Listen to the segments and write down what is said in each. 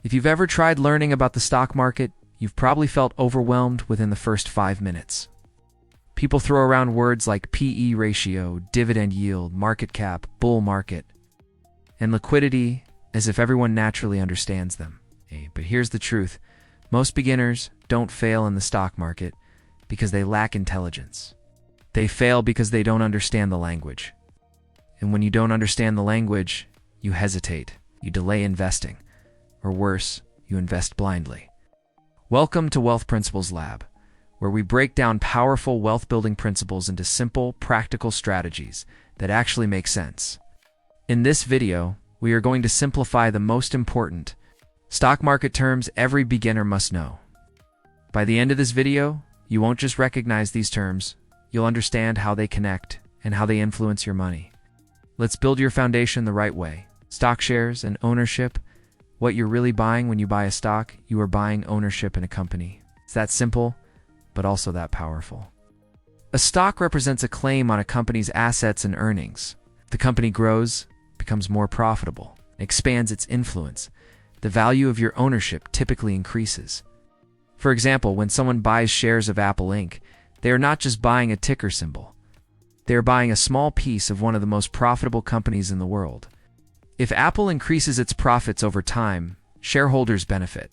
If you've ever tried learning about the stock market, you've probably felt overwhelmed within the first 5 minutes. People throw around words like PE ratio, dividend yield, market cap, bull market, and liquidity as if everyone naturally understands them. But here's the truth. Most beginners don't fail in the stock market because they lack intelligence. They fail because they don't understand the language. And when you don't understand the language, you hesitate, you delay investing, or worse, you invest blindly. Welcome to Wealth Principles Lab, where we break down powerful wealth-building principles into simple, practical strategies that actually make sense. In this video, we are going to simplify the most important stock market terms every beginner must know. By the end of this video, you won't just recognize these terms, you'll understand how they connect and how they influence your money. Let's build your foundation the right way. Stock shares and ownership. What you're really buying when you buy a stock, you are buying ownership in a company. It's that simple, but also that powerful. A stock represents a claim on a company's assets and earnings. The company grows, becomes more profitable, expands its influence. The value of your ownership typically increases. For example, when someone buys shares of Apple Inc., they are not just buying a ticker symbol. They are buying a small piece of one of the most profitable companies in the world. If Apple increases its profits over time, shareholders benefit.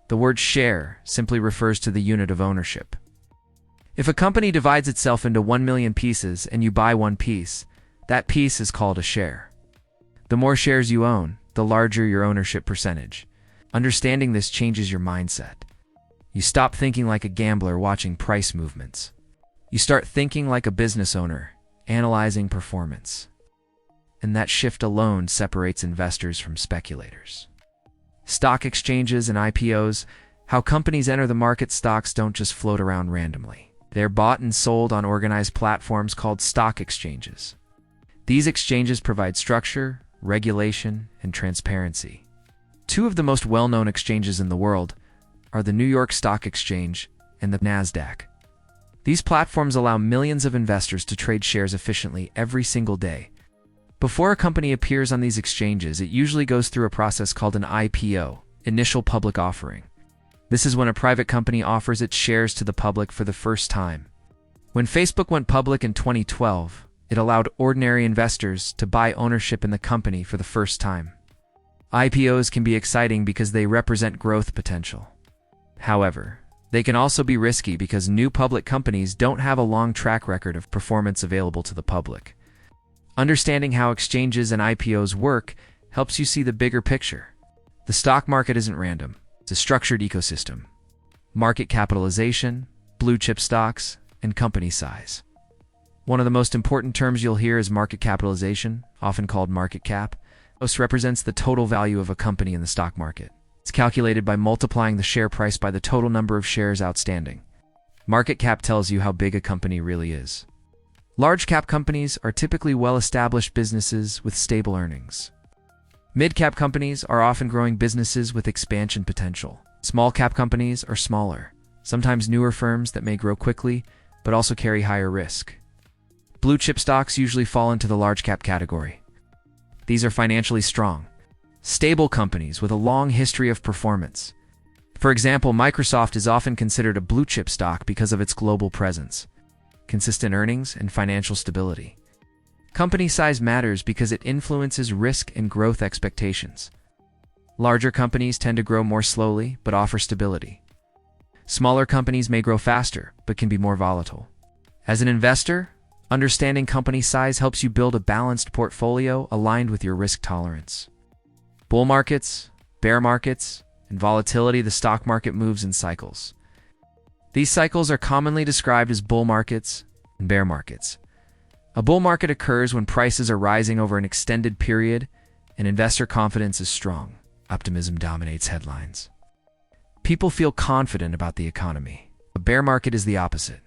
The word share simply refers to the unit of ownership. If a company divides itself into 1 million pieces and you buy one piece, that piece is called a share. The more shares you own, the larger your ownership percentage. Understanding this changes your mindset. You stop thinking like a gambler watching price movements. You start thinking like a business owner, analyzing performance. And that shift alone separates investors from speculators. Stock exchanges and IPOs, how companies enter the market. Stocks don't just float around randomly. They're bought and sold on organized platforms called stock exchanges. These exchanges provide structure, regulation, and transparency. Two of the most well-known exchanges in the world are the New York Stock Exchange and the Nasdaq. These platforms allow millions of investors to trade shares efficiently every single day. Before a company appears on these exchanges, it usually goes through a process called an IPO, initial public offering. This is when a private company offers its shares to the public for the first time. When Facebook went public in 2012, it allowed ordinary investors to buy ownership in the company for the first time. IPOs can be exciting because they represent growth potential. However, they can also be risky because new public companies don't have a long track record of performance available to the public. Understanding how exchanges and IPOs work helps you see the bigger picture. The stock market isn't random. It's a structured ecosystem. Market capitalization, blue chip stocks, and company size. One of the most important terms you'll hear is market capitalization, often called market cap. This represents the total value of a company in the stock market. It's calculated by multiplying the share price by the total number of shares outstanding. Market cap tells you how big a company really is. Large cap companies are typically well-established businesses with stable earnings. Mid-cap companies are often growing businesses with expansion potential. Small cap companies are smaller, sometimes newer firms that may grow quickly, but also carry higher risk. Blue chip stocks usually fall into the large cap category. These are financially strong, stable companies with a long history of performance. For example, Microsoft is often considered a blue chip stock because of its global presence, consistent earnings, and financial stability. Company size matters because it influences risk and growth expectations. Larger companies tend to grow more slowly but offer stability. Smaller companies may grow faster but can be more volatile. As an investor, understanding company size helps you build a balanced portfolio aligned with your risk tolerance. Bull markets, bear markets, and volatility. The stock market moves in cycles. These cycles are commonly described as bull markets and bear markets. A bull market occurs when prices are rising over an extended period and investor confidence is strong. Optimism dominates headlines. People feel confident about the economy. A bear market is the opposite.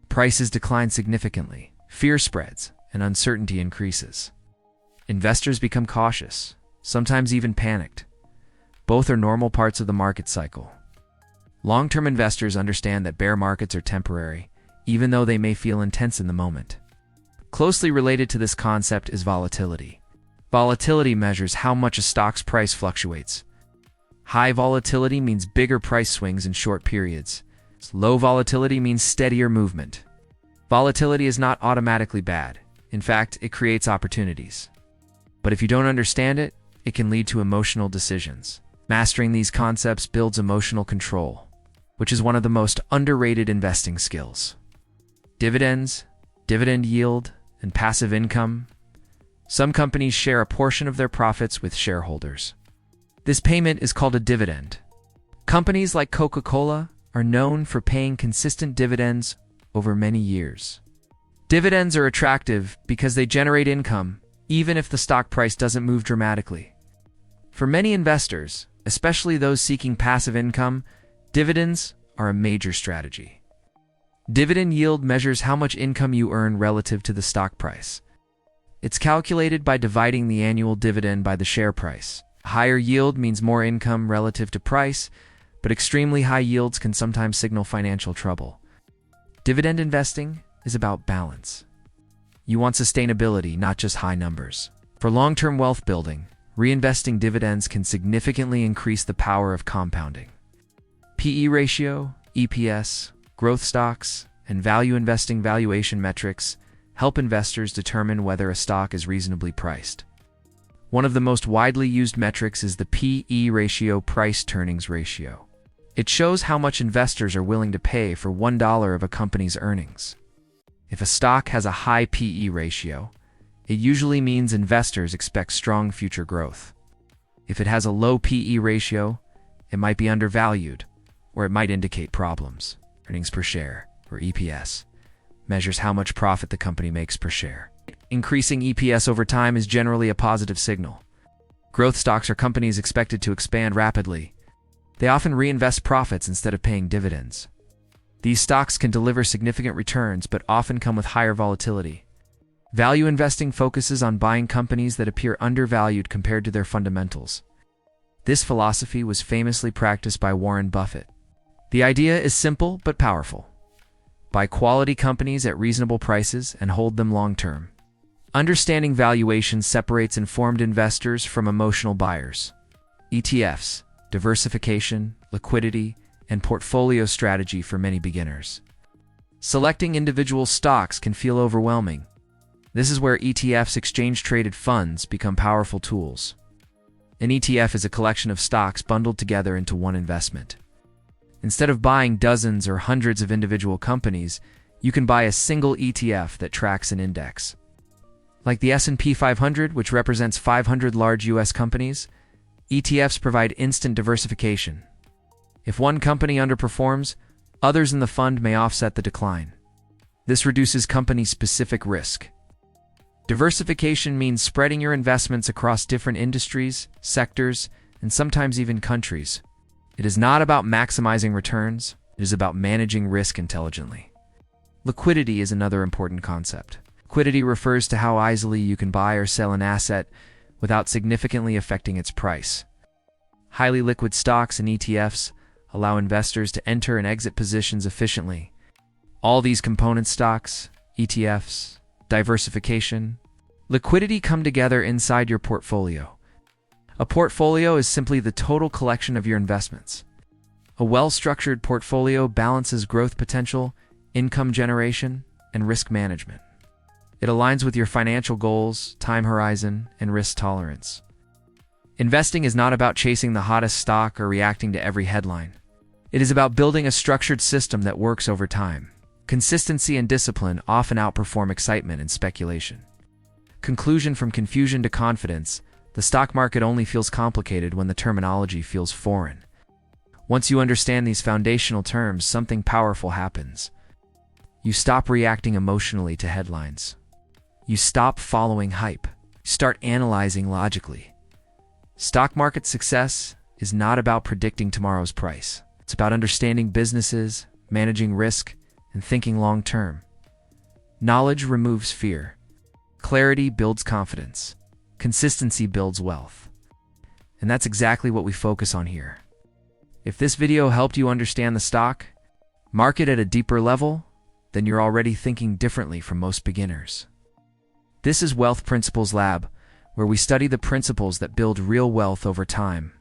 Prices decline significantly, fear spreads, and uncertainty increases. Investors become cautious, sometimes even panicked. Both are normal parts of the market cycle. Long-term investors understand that bear markets are temporary, even though they may feel intense in the moment. Closely related to this concept is volatility. Volatility measures how much a stock's price fluctuates. High volatility means bigger price swings in short periods. Low volatility means steadier movement. Volatility is not automatically bad. In fact, it creates opportunities. But if you don't understand it, it can lead to emotional decisions. Mastering these concepts builds emotional control, which is one of the most underrated investing skills. Dividends, dividend yield, and passive income. Some companies share a portion of their profits with shareholders. This payment is called a dividend. Companies like Coca-Cola are known for paying consistent dividends over many years. Dividends are attractive because they generate income, even if the stock price doesn't move dramatically. For many investors, especially those seeking passive income, dividends are a major strategy. Dividend yield measures how much income you earn relative to the stock price. It's calculated by dividing the annual dividend by the share price. Higher yield means more income relative to price, but extremely high yields can sometimes signal financial trouble. Dividend investing is about balance. You want sustainability, not just high numbers. For long-term wealth building, reinvesting dividends can significantly increase the power of compounding. PE ratio, EPS, growth stocks, and value investing valuation metrics help investors determine whether a stock is reasonably priced. One of the most widely used metrics is the PE ratio, price-to-earnings ratio. It shows how much investors are willing to pay for $1 of a company's earnings. If a stock has a high PE ratio, it usually means investors expect strong future growth. If it has a low PE ratio, it might be undervalued, or it might indicate problems. Earnings per share, or EPS, measures how much profit the company makes per share. Increasing EPS over time is generally a positive signal. Growth stocks are companies expected to expand rapidly. They often reinvest profits instead of paying dividends. These stocks can deliver significant returns but often come with higher volatility. Value investing focuses on buying companies that appear undervalued compared to their fundamentals. This philosophy was famously practiced by Warren Buffett. The idea is simple but powerful. Buy quality companies at reasonable prices and hold them long-term. Understanding valuation separates informed investors from emotional buyers. ETFs, diversification, liquidity, and portfolio strategy for many beginners. Selecting individual stocks can feel overwhelming. This is where ETFs, exchange-traded funds, become powerful tools. An ETF is a collection of stocks bundled together into one investment. Instead of buying dozens or hundreds of individual companies, you can buy a single ETF that tracks an index. Like the S&P 500, which represents 500 large U.S. companies, ETFs provide instant diversification. If one company underperforms, others in the fund may offset the decline. This reduces company-specific risk. Diversification means spreading your investments across different industries, sectors, and sometimes even countries. It is not about maximizing returns, it is about managing risk intelligently. Liquidity is another important concept. Liquidity refers to how easily you can buy or sell an asset without significantly affecting its price. Highly liquid stocks and ETFs allow investors to enter and exit positions efficiently. All these component stocks, ETFs, diversification, liquidity come together inside your portfolio. A portfolio is simply the total collection of your investments. A well-structured portfolio balances growth potential, income generation, and risk management. It aligns with your financial goals, time horizon, and risk tolerance. Investing is not about chasing the hottest stock or reacting to every headline. It is about building a structured system that works over time. Consistency and discipline often outperform excitement and speculation. Conclusion: from confusion to confidence, the stock market only feels complicated when the terminology feels foreign. Once you understand these foundational terms, something powerful happens. You stop reacting emotionally to headlines. You stop following hype. You start analyzing logically. Stock market success is not about predicting tomorrow's price. It's about understanding businesses, managing risk, and thinking long-term. Knowledge removes fear. Clarity builds confidence. Consistency builds wealth. And that's exactly what we focus on here. If this video helped you understand the stock market at a deeper level, then you're already thinking differently from most beginners. This is Wealth Principles Lab, where we study the principles that build real wealth over time.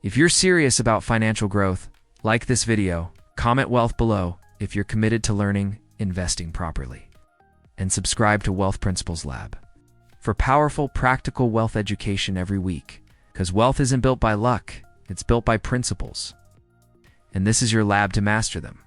If you're serious about financial growth, like this video, comment wealth below if you're committed to learning investing properly, and subscribe to Wealth Principles Lab for powerful, practical wealth education every week. Because wealth isn't built by luck, it's built by principles. And this is your lab to master them.